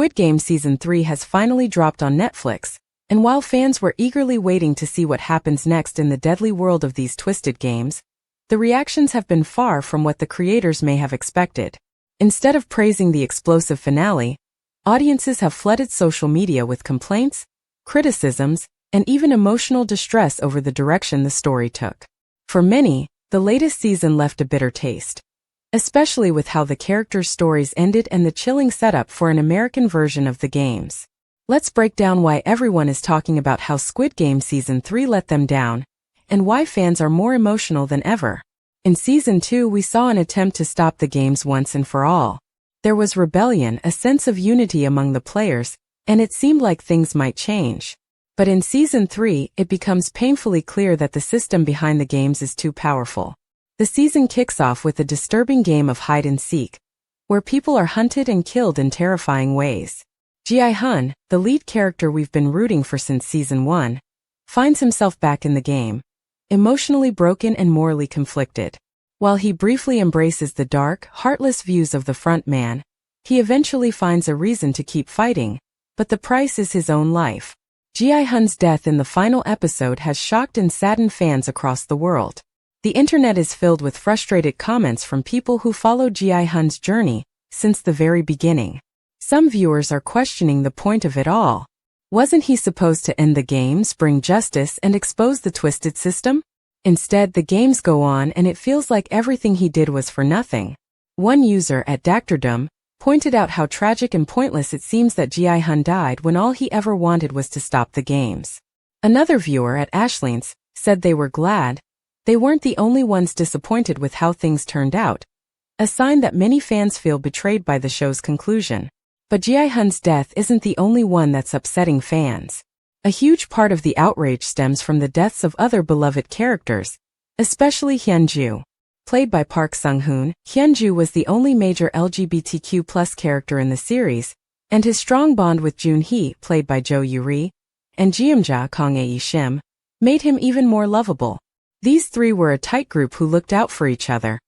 Squid Game Season 3 has finally dropped on Netflix, and while fans were eagerly waiting to see what happens next in the deadly world of these twisted games, the reactions have been far from what the creators may have expected. Instead of praising the explosive finale, audiences have flooded social media with complaints, criticisms, and even emotional distress over the direction the story took. For many, the latest season left a bitter taste, especially with how the characters' stories ended and the chilling setup for an American version of the games. Let's break down why everyone is talking about how Squid Game Season 3 let them down, and why fans are more emotional than ever. In Season 2, we saw an attempt to stop the games once and for all. There was rebellion, a sense of unity among the players, and it seemed like things might change. But in Season 3, it becomes painfully clear that the system behind the games is too powerful. The season kicks off with a disturbing game of hide-and-seek, where people are hunted and killed in terrifying ways. Gi-hun, the lead character we've been rooting for since Season 1, finds himself back in the game, emotionally broken and morally conflicted. While he briefly embraces the dark, heartless views of the front man, he eventually finds a reason to keep fighting, but the price is his own life. Gi-hun's death in the final episode has shocked and saddened fans across the world. The internet is filled with frustrated comments from people who followed Gi-hun's journey since the very beginning. Some viewers are questioning the point of it all. Wasn't he supposed to end the games, bring justice, and expose the twisted system? Instead, the games go on and it feels like everything he did was for nothing. One user at Dactordom pointed out how tragic and pointless it seems that Gi-hun died when all he ever wanted was to stop the games. Another viewer at Ashleens said they were glad they weren't the only ones disappointed with how things turned out, a sign that many fans feel betrayed by the show's conclusion. But Gi-hun's death isn't the only one that's upsetting fans. A huge part of the outrage stems from the deaths of other beloved characters, especially Hyun-ju. Played by Park Sung-hoon, Hyun-ju was the only major LGBTQ+ character in the series, and his strong bond with Jun-hee, played by Jo Yoo-ri, and Geum-ja, Kang-ae-shim, made him even more lovable. These three were a tight group who looked out for each other,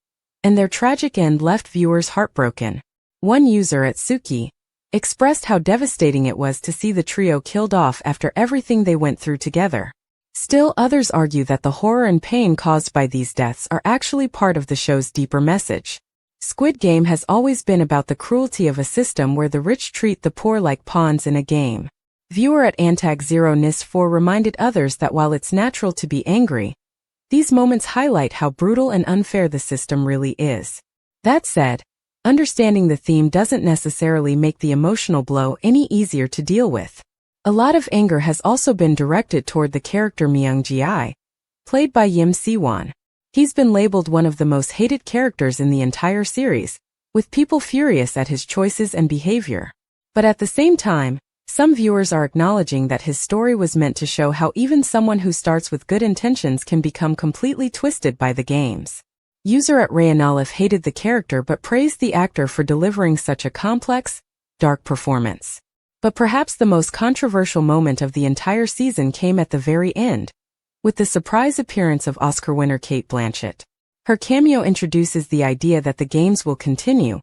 and their tragic end left viewers heartbroken. One user at Suki expressed how devastating it was to see the trio killed off after everything they went through together. Still, others argue that the horror and pain caused by these deaths are actually part of the show's deeper message. Squid Game has always been about the cruelty of a system where the rich treat the poor like pawns in a game. Viewer at Antag0nis4 reminded others that while it's natural to be angry, these moments highlight how brutal and unfair the system really is. That said, understanding the theme doesn't necessarily make the emotional blow any easier to deal with. A lot of anger has also been directed toward the character Myung-ji, played by Yim Si-won. He's been labeled one of the most hated characters in the entire series, with people furious at his choices and behavior. But at the same time, some viewers are acknowledging that his story was meant to show how even someone who starts with good intentions can become completely twisted by the games. User at Rayanolif hated the character but praised the actor for delivering such a complex, dark performance. But perhaps the most controversial moment of the entire season came at the very end, with the surprise appearance of Oscar winner Cate Blanchett. Her cameo introduces the idea that the games will continue,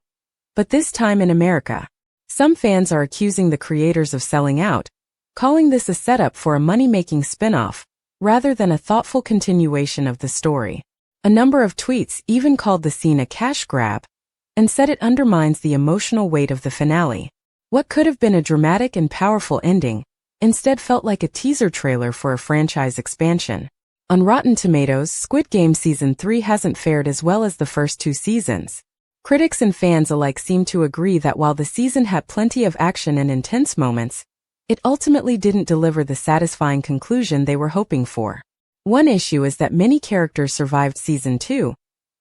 but this time in America. Some fans are accusing the creators of selling out, calling this a setup for a money-making spin-off, rather than a thoughtful continuation of the story. A number of tweets even called the scene a cash grab, and said it undermines the emotional weight of the finale. What could have been a dramatic and powerful ending, instead felt like a teaser trailer for a franchise expansion. On Rotten Tomatoes, Squid Game Season 3 hasn't fared as well as the first two seasons. Critics and fans alike seem to agree that while the season had plenty of action and intense moments, it ultimately didn't deliver the satisfying conclusion they were hoping for. One issue is that many characters survived Season 2,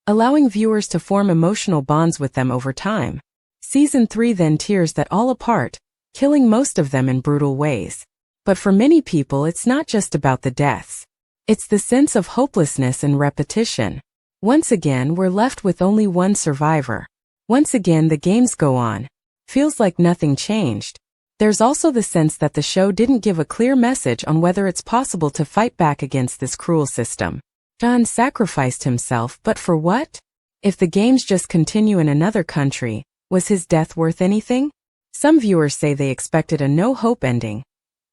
allowing viewers to form emotional bonds with them over time. Season 3 then tears that all apart, killing most of them in brutal ways. But for many people it's not just about the deaths. It's the sense of hopelessness and repetition. Once again we're left with only one survivor. Once again the games go on. Feels like nothing changed. There's also the sense that the show didn't give a clear message on whether it's possible to fight back against this cruel system. Jun sacrificed himself, but for what? If the games just continue in another country, was his death worth anything? Some viewers say they expected a no-hope ending,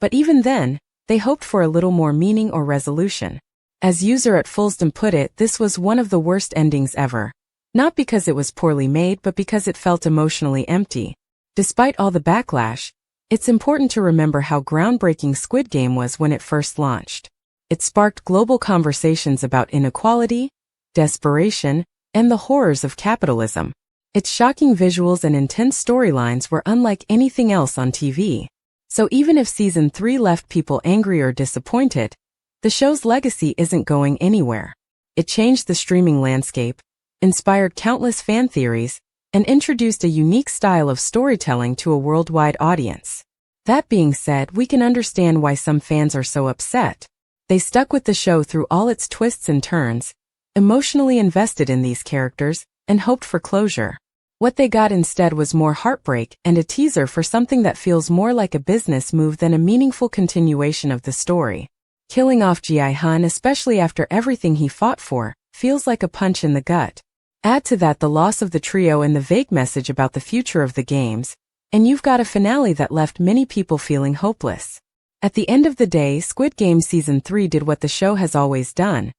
but even then, they hoped for a little more meaning or resolution. As user at Fullsdom put it, this was one of the worst endings ever. Not because it was poorly made, but because it felt emotionally empty. Despite all the backlash, it's important to remember how groundbreaking Squid Game was when it first launched. It sparked global conversations about inequality, desperation, and the horrors of capitalism. Its shocking visuals and intense storylines were unlike anything else on TV. So even if Season 3 left people angry or disappointed, the show's legacy isn't going anywhere. It changed the streaming landscape, inspired countless fan theories, and introduced a unique style of storytelling to a worldwide audience. That being said, we can understand why some fans are so upset. They stuck with the show through all its twists and turns, emotionally invested in these characters, and hoped for closure. What they got instead was more heartbreak and a teaser for something that feels more like a business move than a meaningful continuation of the story. Killing off Gi-hun, especially after everything he fought for, feels like a punch in the gut. Add to that the loss of the trio and the vague message about the future of the games, and you've got a finale that left many people feeling hopeless. At the end of the day, Squid Game Season 3 did what the show has always done.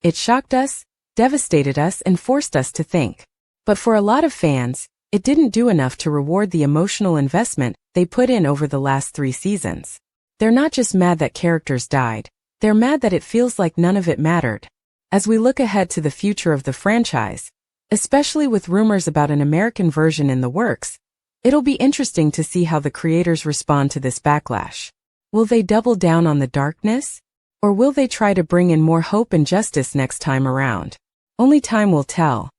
It shocked us, devastated us, and forced us to think. But for a lot of fans, it didn't do enough to reward the emotional investment they put in over the last 3 seasons. They're not just mad that characters died, they're mad that it feels like none of it mattered. As we look ahead to the future of the franchise, especially with rumors about an American version in the works, it'll be interesting to see how the creators respond to this backlash. Will they double down on the darkness? Or will they try to bring in more hope and justice next time around? Only time will tell.